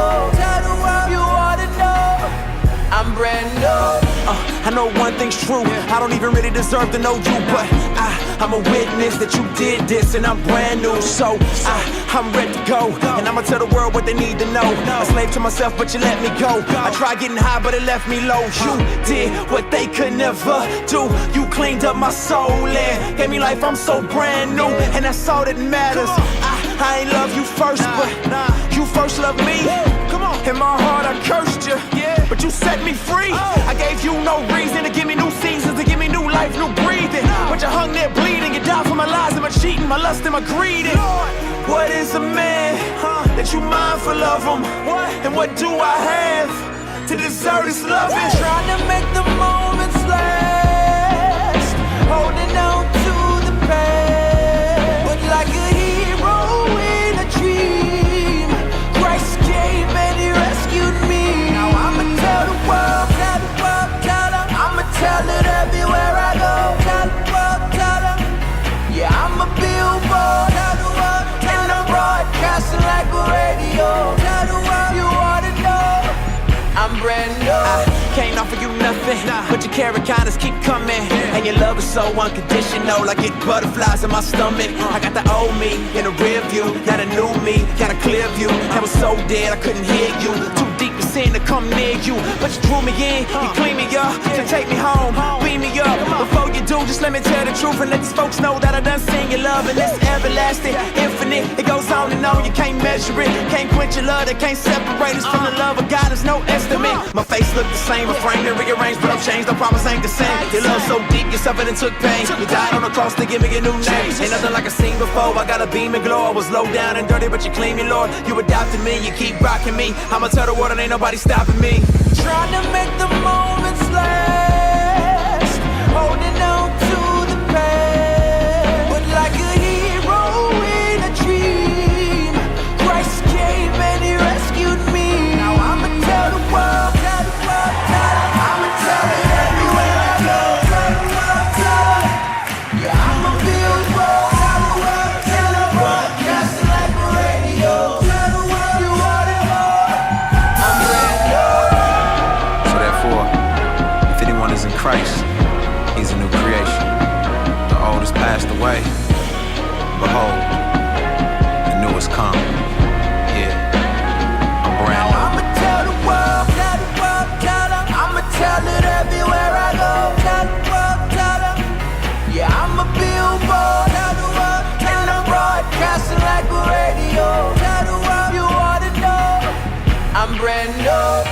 radio. Tell the world you ought to know I'm brand new. I know one thing's true, I don't even really deserve to know you, but I'm a witness that you did this and I'm brand new. So I'm ready to go, and I'ma tell the world what they need to know. A slave to myself, but you let me go. I tried getting high, but it left me low. You did what they could never do. You cleaned up my soul and gave me life, I'm so brand new, and that's all that matters. I ain't love you first, but you first loved me. In my heart I cursed you, but you set me free. I gave you no reason to give me new seasons, to give me new life, new breathing. But you hung there bleeding, you died for my lies and my cheating, my lust and my greed. What is a man that you mindful of him? And what do I have to deserve this loving? Trying to make the moments last, holding on to the past, but like a hero in a dream, Christ came and he rescued me. Now I'ma tell the world, tell the world, tell them. I'ma tell it everywhere I go. Tell the world, tell them. Yeah, I'm a billboard, tell the world, and I'm broadcasting like a radio. Tell the world you ought to know I'm brand new. I can't offer you nothing, but your carry kindness keep coming. And your love is so unconditional, I get butterflies in my stomach. I got the old me in the rear view, got a new me, got a clear view. I was so dead I couldn't hear you, too deep in sin to come near you. But you drew me in, you clean me up, to take me home, beam me up. Before you do, just let me tell the truth and let these folks know that I done seen your love. And it's everlasting, infinite, it goes on and on. You can't measure it, can't quench your love, that can't separate us from the love of God. There's no estimate. My face look the same, a frame and rearranged, but I'm changed. I promise ain't the same. Your love so deep, you suffered and took pain. You died on the cross to give me a new name. Ain't nothing like I seen before. I got a beam and glow. I was low down and dirty, but you clean me, Lord. You adopted me, you keep rocking me. I'ma tell the world and ain't nobody stopping me. Trying to make the moments last, holding on to the past, but like a hero in a dream, Christ came and he rescued me. Now I'ma tell the world, tell the world, tell them. I'ma tell it everywhere I go. Tell the world, tell them. Yeah, I'm a billboard, tell the world, tell them. Broadcasting like a radio. Tell the world you ought to know I'm brand new. So therefore, if anyone is in Christ, he's a new creation. The old has passed away. Behold, the new has come. Yeah, I'm brand new. I'ma tell the world, tell the world, tell them. I'ma tell it everywhere I go. Tell the world, tell them. Yeah, I'm a billboard, tell the world, and I'm broadcasting like a radio. Tell the world you ought to know I'm brand new.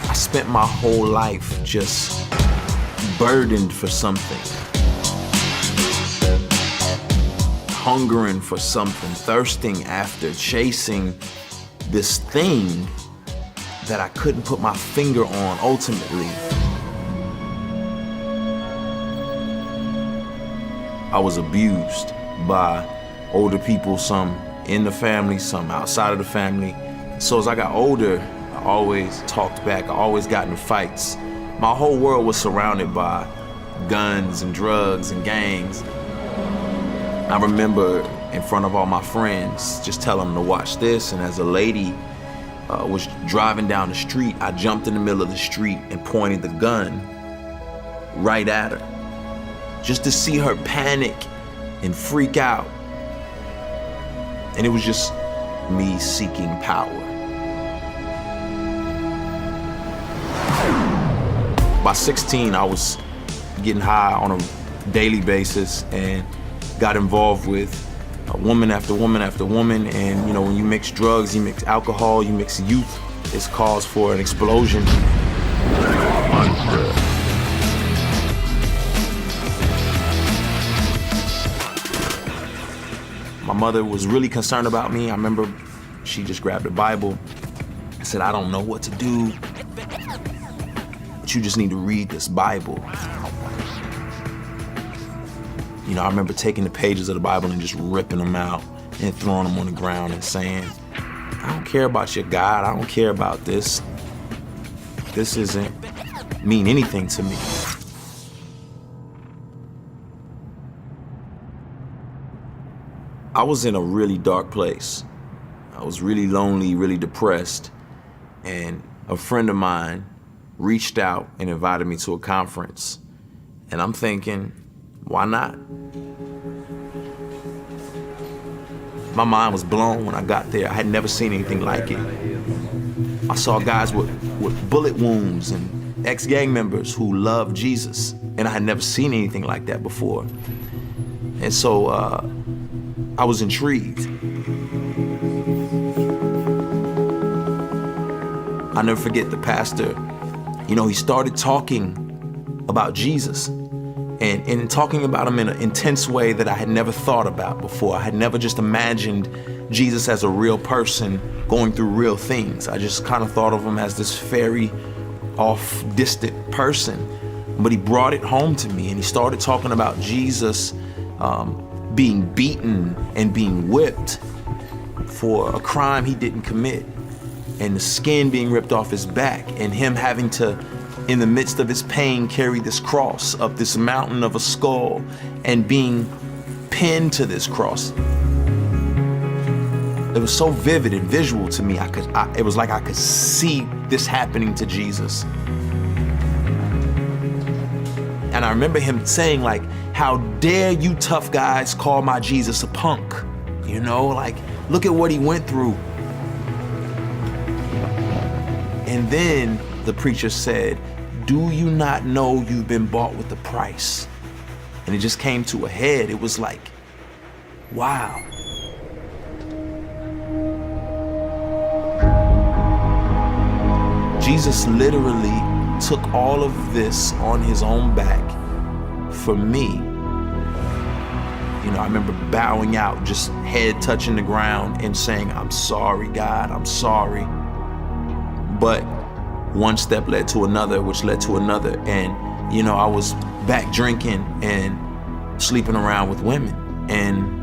I spent my whole life just burdened for something, hungering for something, thirsting after, chasing this thing that I couldn't put my finger on ultimately. I was abused by older people, some in the family, some outside of the family. So as I got older, I always talked back, I always got in fights. My whole world was surrounded by guns and drugs and gangs. I remember in front of all my friends, just telling them to watch this, and as a lady was driving down the street, I jumped in the middle of the street and pointed the gun right at her, just to see her panic and freak out. And it was just me seeking power. By 16, I was getting high on a daily basis and got involved with woman after woman after woman. And you know, when you mix drugs, you mix alcohol, you mix youth, it's cause for an explosion. My mother was really concerned about me. I remember she just grabbed the Bible and said, I don't know what to do, but you just need to read this Bible. You know, I remember taking the pages of the Bible and just ripping them out and throwing them on the ground and saying, I don't care about your God. I don't care about this. This doesn't mean anything to me. I was in a really dark place. I was really lonely, really depressed. And a friend of mine reached out and invited me to a conference. And I'm thinking, why not? My mind was blown when I got there. I had never seen anything like it. I saw guys with bullet wounds and ex-gang members who loved Jesus. And I had never seen anything like that before. And so I was intrigued. I'll never forget the pastor. You know, he started talking about Jesus and talking about him in an intense way that I had never thought about before. I had never just imagined Jesus as a real person going through real things. I just kind of thought of him as this fairy off distant person. But he brought it home to me and he started talking about Jesus being beaten and being whipped for a crime he didn't commit, and the skin being ripped off his back, and him having to, in the midst of his pain, carry this cross up this mountain of a skull and being pinned to this cross. It was so vivid and visual to me. It was like I could see this happening to Jesus. And I remember him saying, like, how dare you tough guys call my Jesus a punk? You know, like, look at what he went through. And then the preacher said, do you not know you've been bought with a price? And it just came to a head. It was like, wow. Jesus literally took all of this on his own back for me. You know, I remember bowing out, just head touching the ground and saying, I'm sorry, God, I'm sorry. But one step led to another, which led to another. And, you know, I was back drinking and sleeping around with women. And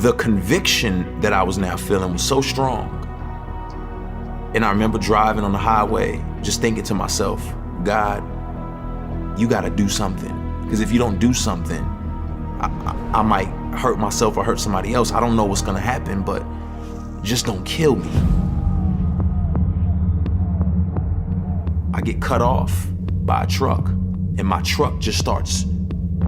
the conviction that I was now feeling was so strong. And I remember driving on the highway, just thinking to myself, God, you gotta do something. Because if you don't do something, I might hurt myself or hurt somebody else. I don't know what's gonna happen, but just don't kill me. I get cut off by a truck, and my truck just starts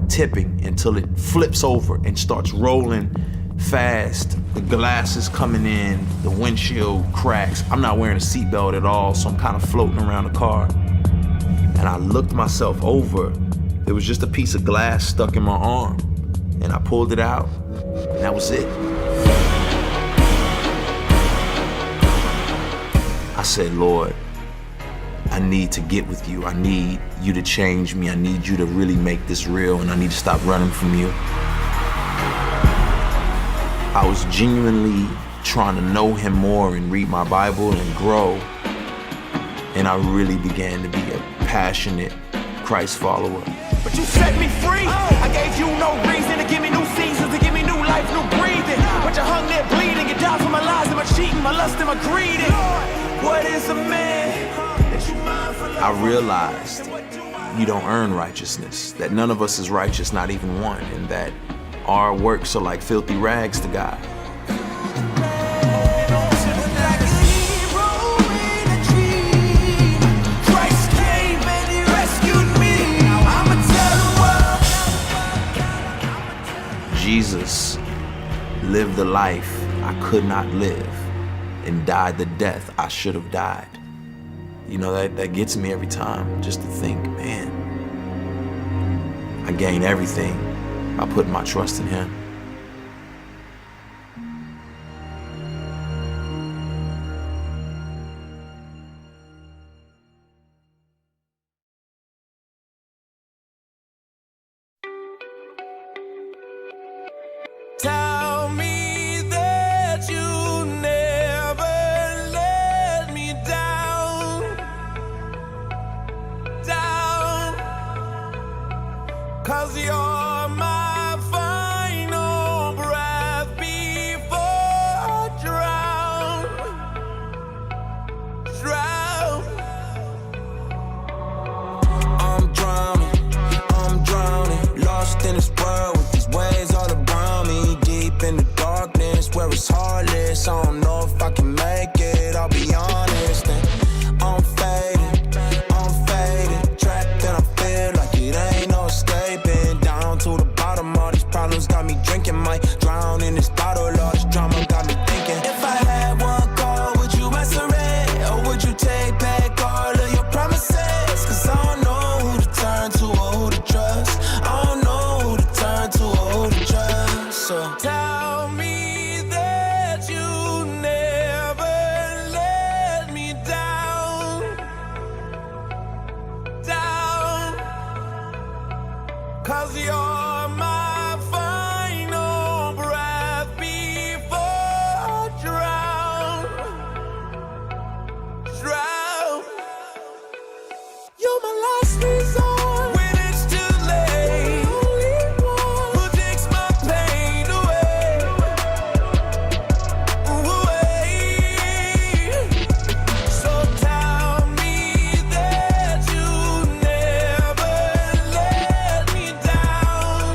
tipping until it flips over and starts rolling fast. The glass is coming in, the windshield cracks. I'm not wearing a seatbelt at all, so I'm kind of floating around the car. And I looked myself over. There was just a piece of glass stuck in my arm. And I pulled it out, and that was it. I said, Lord, I need to get with you. I need you to change me. I need you to really make this real, and I need to stop running from you. I was genuinely trying to know him more and read my Bible and grow. And I really began to be a passionate Christ follower. But you set me free. I gave you no reason to give me new seasons, to give me new life, new breathing. But you hung there bleeding. You died for my lies and my cheating, my lust and my greed. What is a man that you mindful of? I realized you don't earn righteousness, that none of us is righteous, not even one, and that our works are like filthy rags to God. Jesus lived the life I could not live and died the death I should have died. You know, that gets me every time, just to think, man, I gain everything by putting my trust in him. Tell me that you never let me down. 'cause you're my final breath before I drown. I'm drowning, lost in this world with these waves all around me. Deep in the darkness where it's heartless. I don't know if I can make it, I'll be honest. And I'm faded, trapped and I feel like it ain't no escaping. Down to the bottom, all these problems got me drinking. Might drown in this bottle, all this drama got me thinking. If I had one call, would you answer it? Or would you take back all of your promises? 'Cause I don't know who to turn to or who to trust. I don't know who to turn to or who to trust. So tell me that you never let me down. Down. 'Cause you're my final breath before I drown. You're my last resort when it's too late. The only one who takes my pain away. So tell me that you never let me down.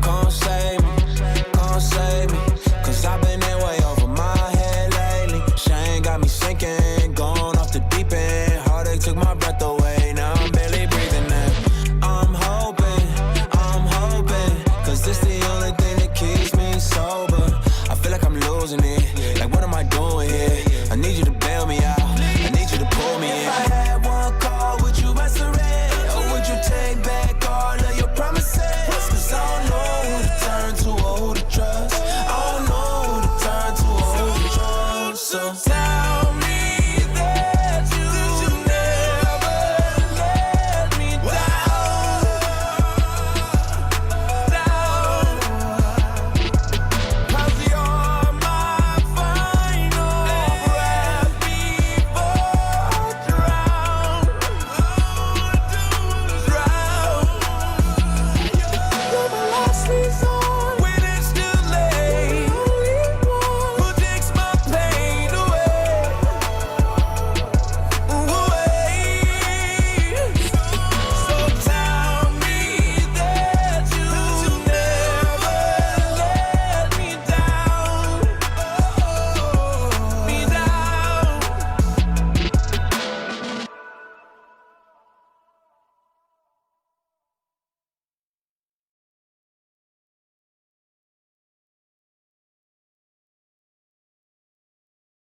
Come save me, 'cause I've been in way over my head lately. Shame got me sinking, going off the deep end. Heartache took my breath away, now I'm barely breathing in. I'm hoping, 'cause this the only thing that keeps me sober. I feel like I'm losing it, like what am I doing here? I need you to bail me out, I need you to pull me in. If I had one call, would you answer it? Or would you take back all of your promises? 'Cause I don't know who to turn to or who to trust. I don't know who to turn to or who to trust. So